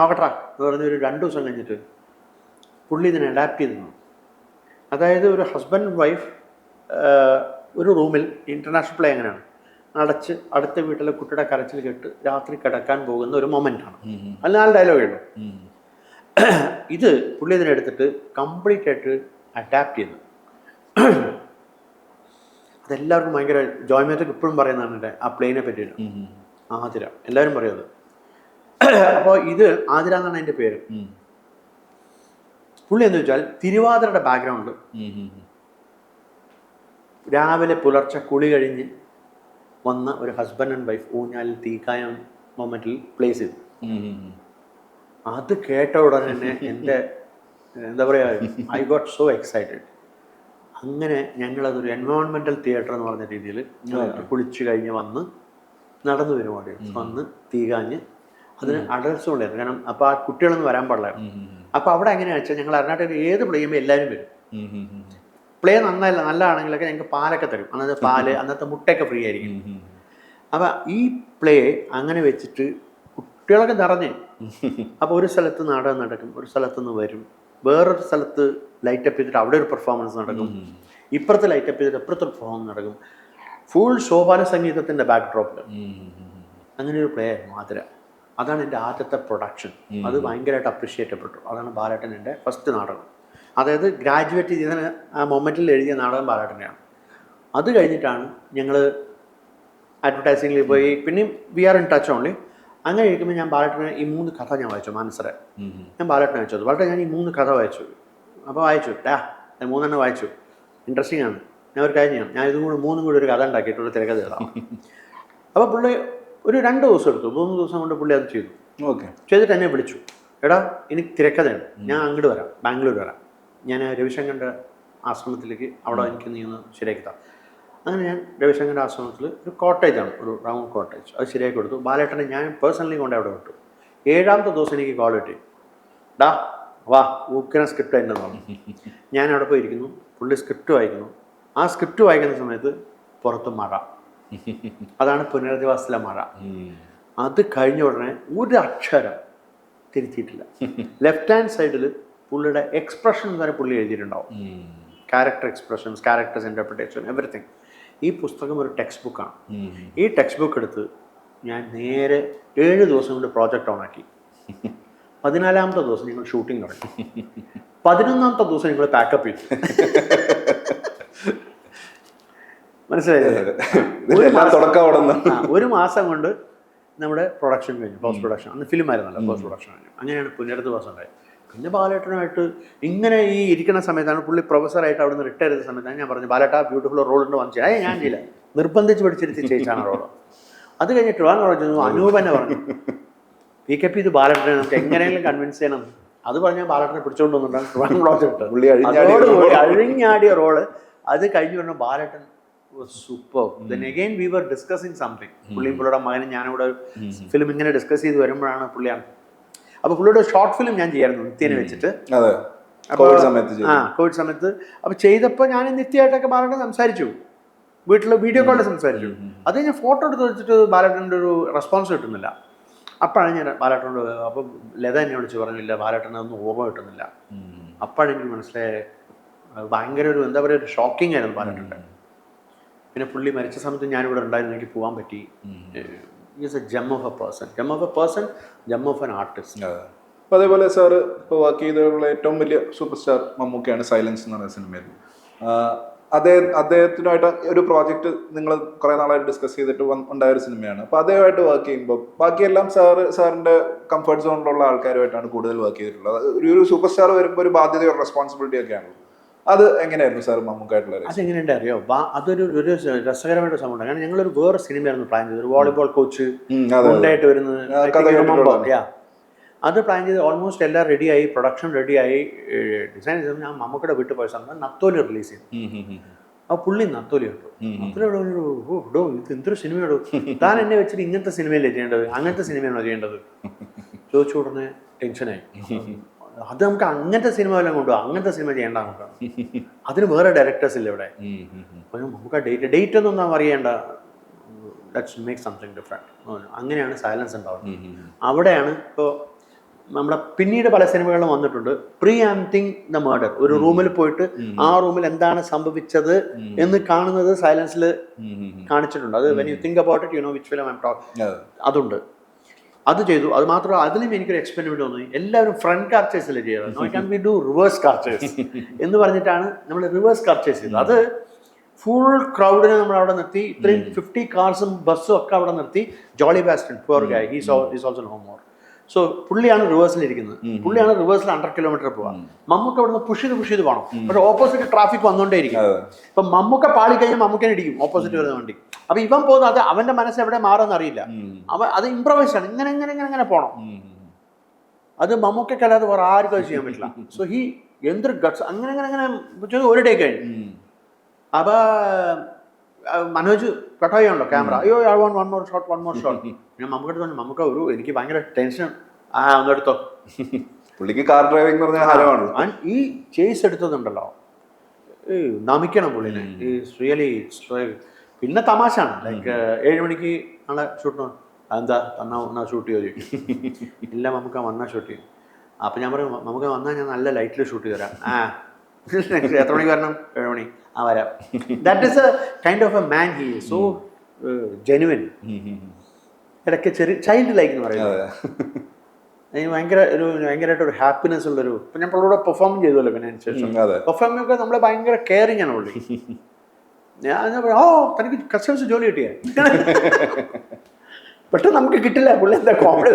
നോക്കട്ടാ എന്ന് പറഞ്ഞ് ഒരു 2 ദിവസം കഴിഞ്ഞിട്ട് പുള്ളി ഇതിനെ അഡാപ്റ്റ് ചെയ്തു. അതായത് ഒരു ഹസ്ബൻഡ് വൈഫ് ഒരു റൂമിൽ, ഇൻ്റർനാഷണൽ പ്ലേ എങ്ങനെയാണ്, അടച്ച് അടുത്ത വീട്ടിലെ കുട്ടിയുടെ കരച്ചിൽ കേട്ട് രാത്രി കിടക്കാൻ പോകുന്ന ഒരു മൊമെൻ്റാണ്. അതിൽ 4 ഡയലോഗേ ഉള്ളൂ. ഇത് പുള്ളി ഇതിനെടുത്തിട്ട് കംപ്ലീറ്റ് ആയിട്ട് അഡാപ്റ്റ് ചെയ്തു. അതെല്ലാവർക്കും ഭയങ്കര ജോയ്മേത്തൊക്കെ ഇപ്പോഴും പറയുന്നതാണ് എൻ്റെ ആ പ്ലെയിനെ പറ്റിയിട്ട്. ആതിര എല്ലാവരും പറയുന്നത്. അപ്പോൾ ഇത് ആതിര എന്നാണ് എൻ്റെ പേര്. പുള്ളി എന്ന് വെച്ചാൽ തിരുവാതിരയുടെ ബാക്ക്ഗ്രൗണ്ട് രാവിലെ പുലർച്ചെ കുളി കഴിഞ്ഞ് വന്ന ഒരു ഹസ്ബൻഡ് ആൻഡ് വൈഫ് ഊഞ്ഞാലിൽ തീക്കായം മൊമെന്റിൽ പ്ലേസ് ചെയ്തു. അത് കേട്ട ഉടനെ തന്നെ എൻ്റെ എന്താ പറയുക, ഐ ഗോട്ട് സോ എക്സൈറ്റഡ്. അങ്ങനെ ഞങ്ങളതൊരു എൻവയോൺമെൻറ്റൽ തിയേറ്റർ എന്ന് പറഞ്ഞ രീതിയിൽ കുളിച്ച് കഴിഞ്ഞ് വന്ന് നടന്നു പരിപാടി വന്ന് തീകാഞ്ഞ് അതിന് അഡൽസ് കൊണ്ടായിരുന്നു. കാരണം അപ്പോൾ ആ കുട്ടികളൊന്നും വരാൻ പാടില്ലായിരുന്നു. അപ്പോൾ അവിടെ എങ്ങനെയാണെന്ന് വെച്ചാൽ ഞങ്ങൾ അരുണാട്ടിൽ ഏത് പ്ലേ ചെയ്യുമ്പോൾ എല്ലാവരും വരും. പ്ലേ നല്ലതാണെങ്കിലൊക്കെ ഞങ്ങൾക്ക് പാലൊക്കെ തരും. അന്നത്തെ പാല്, അന്നത്തെ മുട്ടയൊക്കെ ഫ്രീ ആയിരിക്കും. അപ്പം ഈ പ്ലേ അങ്ങനെ വെച്ചിട്ട് കുട്ടികളൊക്കെ നിറഞ്ഞ്. അപ്പോൾ ഒരു സ്ഥലത്ത് നാടകം നടക്കും, ഒരു സ്ഥലത്തുനിന്ന് വരും, വേറൊരു സ്ഥലത്ത് ലൈറ്റപ്പ് ചെയ്തിട്ട് അവിടെ ഒരു പെർഫോമൻസ് നടക്കും, ഇപ്പുറത്ത് ലൈറ്റപ്പ് ചെയ്തിട്ട് ഇപ്പുറത്തെ പെർഫോമൻസ് നടക്കും. ഫുൾ സോപാന സംഗീതത്തിൻ്റെ ബാക്ക് ഡ്രോപ്പിൽ അങ്ങനെ ഒരു പ്ലേ ആയിരുന്നു ആതിര. അതാണ് എൻ്റെ ആദ്യത്തെ പ്രൊഡക്ഷൻ. അത് ഭയങ്കരമായിട്ട് അപ്രിഷ്യേറ്റ് ചെയ്യപ്പെട്ടു. അതാണ് ബാലേട്ടൻ എൻ്റെ ഫസ്റ്റ് നാടകം. അതായത് ഗ്രാജുവേറ്റ് ചെയ്തതിന് ആ മൊമെൻറ്റിൽ എഴുതിയ നാടകം ബാലേട്ടൻ്റെയാണ്. അത് കഴിഞ്ഞിട്ടാണ് ഞങ്ങൾ അഡ്വർടൈസിങ്ങിൽ പോയി. പിന്നെയും we are in touch only. അങ്ങനെ ഇരിക്കുമ്പോൾ ഞാൻ ബാലേട്ടനെ ഈ 3 കഥ ഞാൻ വായിച്ചു. മാനസരെ ഞാൻ ബാലേട്ടനെ വായിച്ചത്. ബാലേട്ടൻ ഞാൻ ഈ 3 കഥ വായിച്ചു. അപ്പോൾ വായിച്ചു ഞാൻ 3 വായിച്ചു. ഇൻട്രസ്റ്റിംഗ് ആണ്. ഞാൻ ഒരു കാര്യം ചെയ്യാം, ഞാൻ ഇതും കൂടി 3 കൂടി ഒരു കഥ ഉണ്ടാക്കിയിട്ടുള്ള തിരക്കഥ എഴുതാം. അപ്പോൾ പുള്ളി ഒരു 2 ദിവസം എടുത്തു. 3 ദിവസം കൊണ്ട് പുള്ളി അത് ചെയ്തു. ചെയ്തിട്ട് എന്നെ വിളിച്ചു, എടാ എനിക്ക് തിരക്കഥയാണ്, ഞാൻ അങ്ങോട്ട് വരാം, ബാംഗ്ലൂർ വരാം, ഞാൻ രവിശങ്കറിൻ്റെ ആശ്രമത്തിലേക്ക് അവിടെ എനിക്ക് നീ ഒന്ന് ശരിയാക്കി താ. അങ്ങനെ ഞാൻ രവിശങ്കറിൻ്റെ ആശ്രമത്തിൽ ഒരു കോട്ടേജാണ്, ഒരു റൗണ്ട് കോട്ടേജ്, അത് ശരിയാക്കി കൊടുത്തു. ബാലേട്ടനെ ഞാൻ പേഴ്സണലി കൊണ്ട് അവിടെ വിട്ടു. 7ാമത്തെ ദിവസം എനിക്ക് കോൾ കിട്ടി, ഡാ വാ ഊക്കിന സ്ക്രിപ്റ്റ് എൻ്റെ പറഞ്ഞു. ഞാൻ അവിടെ പോയിരിക്കുന്നു, പുള്ളി സ്ക്രിപ്റ്റ് വായിക്കുന്നു. ആ സ്ക്രിപ്റ്റ് വായിക്കുന്ന സമയത്ത് പുറത്ത് മഴ. അതാണ് പുനരധിവാസത്തിലെ മഴ. അത് കഴിഞ്ഞ ഉടനെ ഒരു അക്ഷരം തിരുത്തിയിട്ടില്ല. ലെഫ്റ്റ് ഹാൻഡ് സൈഡിൽ പുള്ളിയുടെ എക്സ്പ്രഷൻ വരെ പുള്ളി എഴുതിയിട്ടുണ്ടാവും. Character expressions, characters interpretation, everything. ഈ പുസ്തകം ഒരു ടെക്സ്റ്റ് ബുക്കാണ്. ഈ ടെക്സ്റ്റ് ബുക്ക് എടുത്ത് ഞാൻ നേരെ 7 ദിവസം കൊണ്ട് പ്രോജക്റ്റ് ഓൺ ആക്കി. 14ാമത്തെ ദിവസം ഞങ്ങൾ ഷൂട്ടിംഗ് തുടങ്ങി. 11ാമത്തെ ദിവസം ഞങ്ങൾ പാക്കപ്പ് ചെയ്തു. മനസ്സിലായില്ലേ? ഒരു മാസം കൊണ്ട് നമ്മുടെ പ്രൊഡക്ഷൻ കഴിഞ്ഞു, പോസ്റ്റ് പ്രൊഡക്ഷൻ. അന്ന് ഫിലിം ആയിരുന്നല്ലോ, പോസ്റ്റ് പ്രൊഡക്ഷൻ കഴിഞ്ഞു. അങ്ങനെയാണ് പുനരധിവാസം ഉണ്ടായത്. പിന്നെ ബാലേട്ടനുമായിട്ട് ഇങ്ങനെ ഈ ഇരിക്കുന്ന സമയത്താണ് പുള്ളി പ്രൊഫസറായിട്ട് അവിടെ നിന്ന് റിട്ടയർ ചെയ്ത സമയത്താണ് ഞാൻ പറഞ്ഞു, ബാലേട്ട ബ്യൂട്ടിഫുൾ റോളുണ്ട് വന്നു ചെയ്യാൻ. ഞാൻ ചെയ്യില്ല, നിർബന്ധിച്ച് പഠിച്ചിരുത്തി ചെയ്യിച്ചാണ് റോള്. അത് കഴിഞ്ഞിട്ട് അനൂപനെ പറഞ്ഞു, PKP ഇത് ബാലേട്ടനെ നമുക്ക് എങ്ങനെയെങ്കിലും കൺവിൻസ് ചെയ്യണം. അത് പറഞ്ഞാൽ ബാലേട്ടനെ പിടിച്ചുകൊണ്ട് വന്നിട്ടാണ് പ്രോജക്റ്റ്. അഴിഞ്ഞാടിയ റോള്. അത് കഴിഞ്ഞ് പറഞ്ഞ Balettan super. Then again we were discussing something. പുള്ളിയും പുള്ളിയുടെ മകനും ഞാനിവിടെ ഫിലിം ഇങ്ങനെ ഡിസ്കസ് ചെയ്ത് വരുമ്പോഴാണ് പുള്ളിയാണ്. അപ്പോൾ പുള്ളിയുടെ ഷോർട്ട് ഫിലിം ഞാൻ ചെയ്യായിരുന്നു നിത്യനെ വെച്ചിട്ട്. കോവിഡ് സമയത്ത് കോവിഡ് സമയത്ത് അപ്പോൾ ചെയ്തപ്പോൾ ഞാൻ നിത്യമായിട്ടൊക്കെ ബാലേട്ടൻ സംസാരിച്ചു, വീട്ടിൽ വീഡിയോ കോളിൽ സംസാരിച്ചു. അത് ഞാൻ ഫോട്ടോ എടുത്ത് വെച്ചിട്ട് ബാലേട്ടൻ്റെ ഒരു റെസ്പോൺസ് കിട്ടുന്നില്ല. അപ്പോഴാണ് ഞാൻ ബാലേട്ടനോട്, അപ്പോൾ ലത എന്നെ വിളിച്ച് പറഞ്ഞില്ല ബാലേട്ടനൊന്നും ഓർമ്മ കിട്ടുന്നില്ല. അപ്പോഴാണ് എനിക്ക് മനസ്സിലായത് ഭയങ്കര ഒരു എന്താ പറയുക ഒരു ഷോക്കിംഗ് ആയിരുന്നു ബാലേട്ടൻ്റെ. പിന്നെ പുള്ളി മരിച്ച സമയത്ത് ഞാനിവിടെ ഉണ്ടായിരുന്നു, എനിക്ക് പോകാൻ പറ്റി. Is a gem of a person, gem of an artist. അപ്പോൾ അതേപോലെ സാറ് ഇപ്പോൾ വർക്ക് ചെയ്തിട്ടുള്ള ഏറ്റവും വലിയ സൂപ്പർ സ്റ്റാർ മമ്മൂക്കയാണ് സൈലൻസ് എന്ന് പറയുന്ന സിനിമയിൽ. അദ്ദേഹത്തിനായിട്ട് ഒരു പ്രോജക്റ്റ് നിങ്ങൾ കുറേ നാളായിട്ട് ഡിസ്കസ് ചെയ്തിട്ട് ഉണ്ടായ ഒരു സിനിമയാണ്. അപ്പോൾ അദ്ദേഹമായിട്ട് വർക്ക് ചെയ്യുമ്പോൾ ബാക്കിയെല്ലാം സാറിൻ്റെ കംഫർട്ട് സോണിലുള്ള ആൾക്കാരുമായിട്ടാണ് കൂടുതൽ വർക്ക് ചെയ്തിട്ടുള്ളത്. ഒരു സൂപ്പർ സ്റ്റാർ വരുമ്പോൾ ഒരു ബാധ്യത, ഒരു റെസ്പോൺസിബിലിറ്റി ഒക്കെയാണ്. അത് എങ്ങനെയായിരുന്നു സാർ മമ്മൂക്കായിട്ടുള്ള? അതെങ്ങനെയുണ്ട് അറിയോ, അതൊരു രസകരമായിട്ട് സംഭവം. കാരണം ഞങ്ങളൊരു വേറെ സിനിമയായിരുന്നു പ്ലാൻ ചെയ്തത്, വോളിബോൾ കോച്ച് ഉണ്ടായിട്ട് വരുന്നത്. അത് പ്ലാൻ ചെയ്ത് ഓൾമോസ്റ്റ് എല്ലാം റെഡിയായി, പ്രൊഡക്ഷൻ റെഡിയായി, ഡിസൈൻ ചെയ്ത് ഞാൻ മമ്മൂക്കയുടെ വീട്ടിൽ പോയ സമയത്ത് നത്തോലി റിലീസ് ചെയ്തു. അപ്പോൾ പുള്ളി നത്തോലി കണ്ടു. നത്തോലിയോട് ഡോ ഇത് എന്തൊരു സിനിമയോടോ, താൻ എന്നെ വെച്ചിട്ട് ഇങ്ങനത്തെ സിനിമയല്ലേ ചെയ്യേണ്ടത്, അങ്ങനത്തെ സിനിമയാണോ ചെയ്യേണ്ടത് ചോദിച്ചു. ഉടനെ ടെൻഷനായി. അത് നമുക്ക് അങ്ങനത്തെ സിനിമ എല്ലാം കൊണ്ടുപോകും, അങ്ങനത്തെ സിനിമ ചെയ്യേണ്ട നമുക്കാണ്, അതിന് വേറെ ഡയറക്ടേഴ്സ് ഇല്ല ഇവിടെ. അപ്പോൾ നമുക്ക് ഡേറ്റ് ഒന്നും നാം അറിയേണ്ട, ലെറ്റ്സ് മേക്ക് സംതിങ് ഡിഫറെൻറ്റ്. അങ്ങനെയാണ് സൈലൻസ് ഉണ്ടാവുന്നത്. അവിടെയാണ് ഇപ്പോൾ നമ്മുടെ പിന്നീട് പല സിനിമകളിലും വന്നിട്ടുണ്ട്, പ്രീ ആംപ്റ്റിംഗ് ദ മർഡർ. ഒരു റൂമിൽ പോയിട്ട് ആ റൂമിൽ എന്താണ് സംഭവിച്ചത് എന്ന് കാണുന്നത് സൈലൻസിൽ കാണിച്ചിട്ടുണ്ട്. അത് when you think about it you know which film I am talking. അതുണ്ട്, അത് ചെയ്തു. അത് മാത്രമല്ല അതിലും എനിക്കൊരു എക്സ്പെരിമെന്റ് തോന്നി, എല്ലാവരും ഫ്രണ്ട് കാർച്ചേഴ്സിൽ ചെയ്തത്, no can we do reverse കാർച്ചേഴ്സ് എന്ന് പറഞ്ഞിട്ടാണ് നമ്മൾ റിവേഴ്സ് കാർച്ചേഴ്സ് ചെയ്തത്. അത് ഫുൾ ക്രൗഡിനെ നമ്മൾ അവിടെ നിർത്തി, ഇത്രയും 50 കാർസും ബസ്സും ഒക്കെ അവിടെ നിർത്തി. Jolly Bastin poor guy, he's also no more. So പുള്ളിയാണ് റിവേഴ്സിലിരിക്കുന്നത്, പുള്ളിയാണ് റിവേഴ്സിൽ 100 കിലോമീറ്റർ പോവാം. മമ്മൂക്ക അവിടെ നിന്ന് പുഷ് ചെയ്ത് പോകണം, പക്ഷെ ഓപ്പോസിറ്റ് ട്രാഫിക് വന്നുകൊണ്ടേ ഇരിക്കും. ഇപ്പൊ മമ്മൂക്ക പാളി കഴിഞ്ഞാൽ മമ്മൂക്കനെ ഇടിക്കും ഓപ്പോസിറ്റ് വരുന്ന വണ്ടി. അപ്പൊ ഇവൻ പോകുന്നത് അത് അവന്റെ മനസ്സ് എവിടെ മാറുമെന്ന് അറിയില്ല. അത് ഇംപ്രവൈസ് ആണ്, ഇങ്ങനെ പോകണം. അത് മമ്മൂക്കല്ലാതെ വേറെ ആർക്കും അത് ചെയ്യാൻ പറ്റില്ല. സോ ഹി എന്തൊരു ഗട്സ്, അങ്ങനെ ഒരു ഡേ കഴിഞ്ഞു. അപ്പൊ മനോജ് കട്ടാണല്ലോ ക്യാമറ, അയ്യോ I want one more shot. ഞാൻ മമ്മൂക്കടുത്ത് പറഞ്ഞു, മമ്മൂക്ക എനിക്ക് ഭയങ്കര ടെൻഷൻ, ഒന്നെടുത്തോ. പുള്ളിക്ക് കാർ ഡ്രൈവിംഗ് പറഞ്ഞ ഹരമാണ്. ഈ ചേസ് എടുത്തതുണ്ടല്ലോ, നമിക്കണം പുള്ളിനെ. റിയലി. പിന്നെ തമാശാണ്, ലൈക്ക് 7 മണിക്ക് നാളെ ഷൂട്ടിന് എന്താ വന്നാ ഷൂട്ട് ചെയ്തു. ഇല്ല മമ്മൂക്ക വന്നാൽ ഷൂട്ട് ചെയ്യും. അപ്പം ഞാൻ പറയും, മമ്മൂക്ക വന്നാൽ ഞാൻ നല്ല ലൈറ്റിൽ ഷൂട്ട് ചെയ്ത് തരാം. എത്ര മണിക്ക് വരണം? 7 മണി. വരാം. That is A kind of a man. He is so genuine. ഇടയ്ക്ക് ചൈൽഡ് ലൈക്ക് എന്ന് പറയുന്നത് എനിക്ക് ഭയങ്കരമായിട്ട് ഒരു ഹാപ്പിനെസ് ഉള്ളൊരു. ഇപ്പം ഞാൻ പുള്ളിയുടെ പെർഫോം ചെയ്തല്ലോ, പിന്നെ അതിന് ശേഷം പെർഫോമിംഗ് ഒക്കെ നമ്മളെ ഭയങ്കര കെയറിങ് ആണ് പുള്ളി. ഞാൻ പറയാം, തനിക്ക് കസ്റ്റമേഴ്സ് ജോലി കിട്ടിയ പെട്ടെന്ന് നമുക്ക് കിട്ടില്ല, പുള്ളി എന്താ കോമഡി.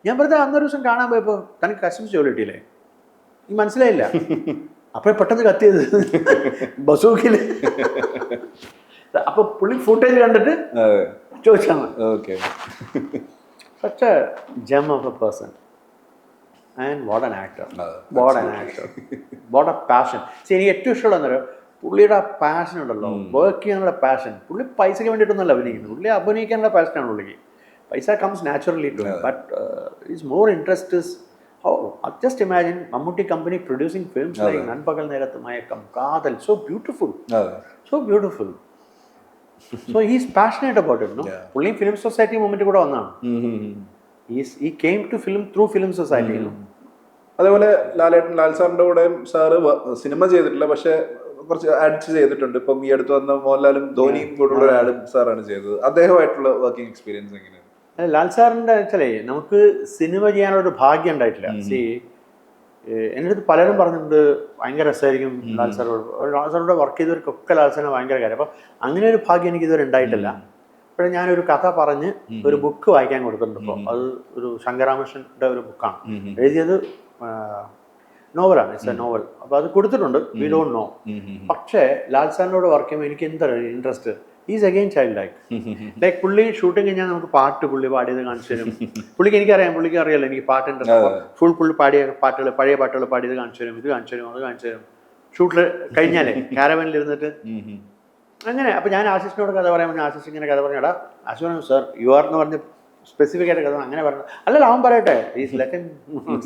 ഞാൻ വെറുതെ അന്നൊരു ദിവസം കാണാൻ പോയപ്പോൾ, തനിക്ക് കസ്റ്റമേഴ്സ് ജോലി കിട്ടിയില്ലേ, എനിക്ക് മനസ്സിലായില്ല. അപ്പോൾ പെട്ടെന്ന് കത്തിയത് ബസൂക്കിൽ. അപ്പോൾ പുള്ളി ഫുട്ടേജ് കണ്ടിട്ട് ചോദിച്ചാണ്. Such a gem of a person. And what an actor. What a passion. See, എനിക്ക് ഏറ്റവും ഇഷ്ടമുള്ള പുള്ളിയുടെ ആ പാഷൻ ഉണ്ടല്ലോ, വർക്ക് ചെയ്യാനുള്ള പാഷൻ. പുള്ളി പൈസയ്ക്ക് വേണ്ടിയിട്ടൊന്നുമല്ല അഭിനയിക്കുന്നത്, പുള്ളി അഭിനയിക്കാനുള്ള പാഷനാണ് പുള്ളിക്ക്. പൈസ comes naturally to him, but is more interest is how, just imagine Mammootty company producing films like Nanpagal Nerathu Mayakam, Kaadal, so beautiful. So he's passionate about it, no? Only film society moment kuda vannanu. He came to film through film society, no? അതേപോലെ ലാൽ സാറിന്റെ കൂടെ sir cinema ചെയ്തിട്ടില്ല, പക്ഷെ കുറച്ച് ads ചെയ്തിട്ടുണ്ട്. ഇപ്പം ഈ അടുത്ത് വന്ന മോഹൻലാലും ധോനിയും കൂടെയുള്ള ഒരു ആഡ് സാറാണ് ചെയ്തത്. അദ്ദേഹമായിട്ടുള്ള വർക്കിംഗ് എക്സ്പീരിയൻസ് എങ്ങനെയാണ്? ലാൽ സാറിൻ്റെ വെച്ചാലേ നമുക്ക് സിനിമ ചെയ്യാനുള്ളൊരു ഭാഗ്യം ഉണ്ടായിട്ടില്ല. എൻ്റെ അടുത്ത് പലരും പറഞ്ഞിട്ടുണ്ട് ഭയങ്കര രസമായിരിക്കും ലാൽ സാറോട് വർക്ക് ചെയ്തവർക്കൊക്കെ ലാൽ സാറിന് ഭയങ്കര കാര്യം. അപ്പം അങ്ങനെ ഒരു ഭാഗ്യം എനിക്ക് ഇതുവരെ ഉണ്ടായിട്ടില്ല. അപ്പോൾ ഞാനൊരു കഥ പറഞ്ഞ് ഒരു ബുക്ക് വായിക്കാൻ കൊടുത്തിട്ടുണ്ട്. ഇപ്പോൾ അത് ഒരു ശങ്കരാമകൃഷ്ണൻ്റെ ഒരു ബുക്കാണ്, എഴുതിയത് നോവലാണ്, ഇറ്റ്സ് എ നോവൽ. അപ്പോൾ അത് കൊടുത്തിട്ടുണ്ട്. V don't no. പക്ഷേ ലാൽ സാറിനോട് വർക്ക് ചെയ്യുമ്പോൾ എനിക്ക് എന്താ interest, is again child like പുള്ളി ഷൂട്ടിങ് കഴിഞ്ഞാൽ നമുക്ക് പാട്ട് പുള്ളി പാടിയത് കാണിച്ചു തരും. പുള്ളിക്ക് എനിക്കറിയാം, പുള്ളിക്ക് അറിയാലോ എനിക്ക് പാട്ട് ഇൻട്രസ്റ്റ്. ഫുൾ പുള്ളി പാടിയ പാട്ടുകൾ, പഴയ പാട്ടുകൾ പാടിയത് കാണിച്ചു തരും, ഇത് കാണിച്ചു തരും, അത് കാണിച്ചു തരും. ഷൂട്ടിൽ കഴിഞ്ഞാലേ കാരവനിൽ ഇരുന്നിട്ട് അങ്ങനെ. അപ്പോൾ ഞാൻ ആശിഷിനോട് കഥ പറയാൻ പറഞ്ഞാൽ ആശിഷ് ഇങ്ങനെ കഥ പറഞ്ഞാടാ, ആശിഷ് പറഞ്ഞു സർ യു ആർ എന്ന് പറഞ്ഞ് സ്പെസിഫിക് ആയിട്ട് കഥ അങ്ങനെ പറഞ്ഞു. അല്ലല്ലോ അവൻ പറയട്ടെ, is let him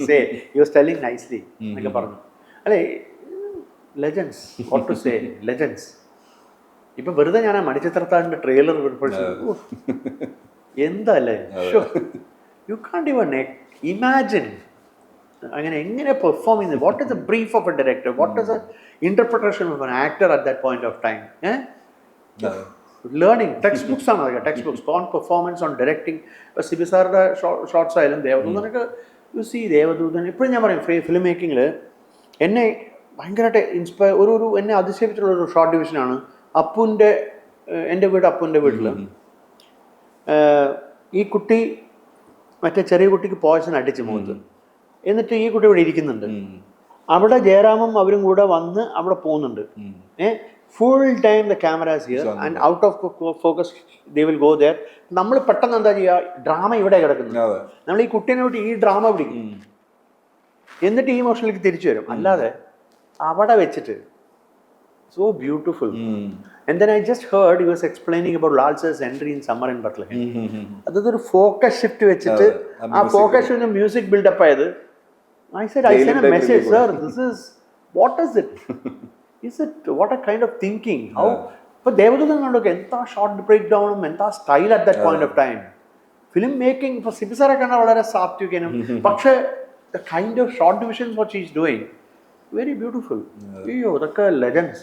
say you are telling nicely എന്നൊക്കെ പറഞ്ഞു. അല്ലേ legends what to say legends. ഇപ്പം വെറുതെ ഞാൻ ആ മണിച്ചിത്രത്താഴിൻ്റെ ട്രെയിലർ എന്തല്ലേ യു കാണ്ട് ഇവൻ ഇമാജിൻ അങ്ങനെ എങ്ങനെ പെർഫോം ചെയ്യുന്നത്. What is the brief of A director, what is the interpretation of an actor at that point of time. Learning text books ആണ് അതൊക്കെ, text books on performance, on directing. ഇപ്പോൾ Sibi സാറുടെ shorts ആയാലും ദേവദൂതനൊക്കെ U C Devadoothan ഇപ്പോഴും ഞാൻ പറയും film മേക്കിങ്ങിൽ എന്നെ ഭയങ്കരമായിട്ട് ഒരു എന്നെ അതിശയിച്ചിട്ടുള്ള ഒരു ഷോർട്ട് ഡിവിഷനാണ് അപ്പുവിൻ്റെ, എൻ്റെ വീട് അപ്പുവിൻ്റെ വീട്ടിൽ ഈ കുട്ടി മറ്റേ ചെറിയ കുട്ടിക്ക് പോയ്സൺ അടിച്ച് മുഖത്ത്, എന്നിട്ട് ഈ കുട്ടി ഇവിടെ ഇരിക്കുന്നുണ്ട്. അവിടെ ജയറാമും അവരും കൂടെ വന്ന് അവിടെ പോകുന്നുണ്ട്. Full time the cameras here and out of focus they will go there. നമ്മൾ പെട്ടെന്ന് എന്താ ചെയ്യുക, ഡ്രാമ ഇവിടെ കിടക്കുന്നത്, നമ്മൾ ഈ കുട്ടീനെ വിട്ട് ഈ ഡ്രാമ പിടിക്കും, എന്നിട്ട് ഈ ഇമോഷനിലേക്ക് തിരിച്ചു വരും. അല്ലാതെ അവിടെ വെച്ചിട്ട് so beautiful. And then I just heard he was explaining about Lal Sir's entry in Summer in Bethlehem. അതൊരു ഫോക്കസ് ഷിഫ്റ്റ് വെച്ചിട്ട് ആ ഫോക്കസ് ഷിഫ്റ്റ് മ്യൂസിക് ബിൽഡപ്പ് ആയത്. I said a message, sir, this is, what is it? Is it, what a kind of thinking? How, ഇപ്പോൾ ദേവദൂതൻ കണ്ടൊക്കെ എന്താ short break ഡൗണും എന്താ style at that point of time. Film making ഇപ്പോൾ സിബി സാറെ കണ്ടാൽ വളരെ സാത്വികനും, പക്ഷേ the kind of short divisions what she is doing very beautiful. അയ്യോ ഇതൊക്കെ ലെജൻസ്.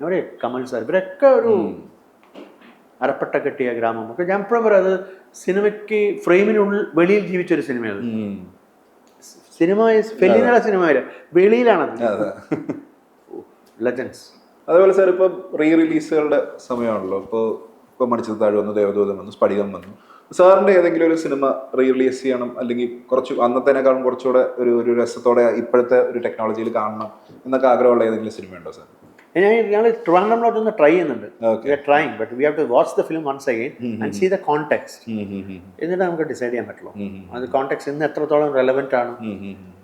അവിടെ കമൽ സാർ ഇവരൊക്കെ ഒരു അരപ്പട്ട കെട്ടിയ ഗ്രാമം ഒക്കെ. ഞാൻ എപ്പോഴും പറയാം അത് സിനിമയ്ക്ക് ഫ്രെയിമിനുള്ളിൽ വെളിയിൽ ജീവിച്ചൊരു സിനിമയാണ്. സിനിമ ഫെല്ലിനുള്ള സിനിമ വരെ വെളിയിലാണത്. ലെജൻസ്. അതേപോലെ സാർ ഇപ്പം റീ റിലീസുകളുടെ സമയമാണല്ലോ. ഇപ്പോൾ മണിച്ചിത്രത്താഴ് വന്നു, ദേവദൂതൻ വന്നു, സ്ഫടികം വന്നു. സാറിൻ്റെ ഏതെങ്കിലും ഒരു സിനിമ റീ റിലീസ് ചെയ്യണം, അല്ലെങ്കിൽ കുറച്ച് അന്നത്തേനേക്കാളും കുറച്ചുകൂടെ ഒരു രസത്തോടെ ഇപ്പോഴത്തെ ഒരു ടെക്നോളജിയിൽ കാണണം എന്നൊക്കെ ആഗ്രഹമുള്ള ഏതെങ്കിലും സിനിമ ഉണ്ടോ സാർ? ഞങ്ങൾ ട്രിവാൻഡ്രമിലോട്ട് ഒന്ന് ട്രൈ ചെയ്യുന്നുണ്ട്. We are trying, but we have to watch the film once again and see the context. എന്നിട്ട് നമുക്ക് ഡിസൈഡ് ചെയ്യാൻ പറ്റുള്ളൂ അത് കോണ്ടെക്സ്റ്റ് ഇന്ന് എത്രത്തോളം റെലവെന്റ് ആണ്.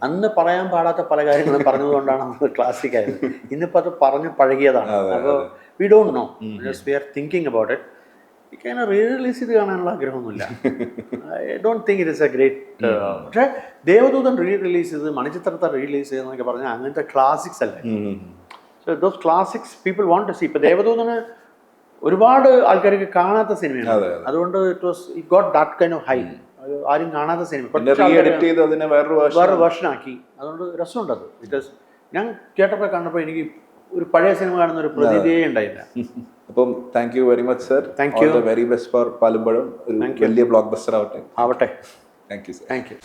അന്ന് പറയാൻ പാടാത്ത പല കാര്യങ്ങളും പറഞ്ഞതുകൊണ്ടാണ് നമ്മൾ ക്ലാസിക് ആയത്. ഇന്നിപ്പോൾ അത് പറഞ്ഞ് പഴകിയതാണ്. അപ്പോൾ we don't know, just we are thinking about it. എനിക്ക് റീ റിലീസ് ചെയ്ത് കാണാനുള്ള ആഗ്രഹമൊന്നുമില്ല. I don't think it is a great. പക്ഷേ ദേവദൂതൻ റീ റിലീസ് ചെയ്ത്, മണിച്ചിത്രത്തെ റിലീസ് ചെയ്തെന്നൊക്കെ പറഞ്ഞാൽ അങ്ങനത്തെ ക്ലാസിക്സ് അല്ലേ. So those classics people want to see. ഇപ്പോൾ ദേവദൂതന് ഒരുപാട് ആൾക്കാർക്ക് കാണാത്ത സിനിമയാണ്, അതുകൊണ്ട് it got that kind of high. ആരും കാണാത്ത സിനിമ വേറൊരു വേർഷനാക്കി, അതുകൊണ്ട് രസമുണ്ട് അത്. ബിക്കോസ് ഞാൻ തിയേറ്ററിൽ കണ്ടപ്പോൾ എനിക്ക് ഒരു പഴയ സിനിമ കാണുന്ന ഒരു പ്രതീതിയേ ഉണ്ടായില്ല. അപ്പം thank you very much sir. Thank you. Very best for Palumpazham. ഒരു വലിയ ബ്ലോക്ക് ബസ്റ്റർ ആവട്ടെ. ആവട്ടെ. Thank you sir. Thank U.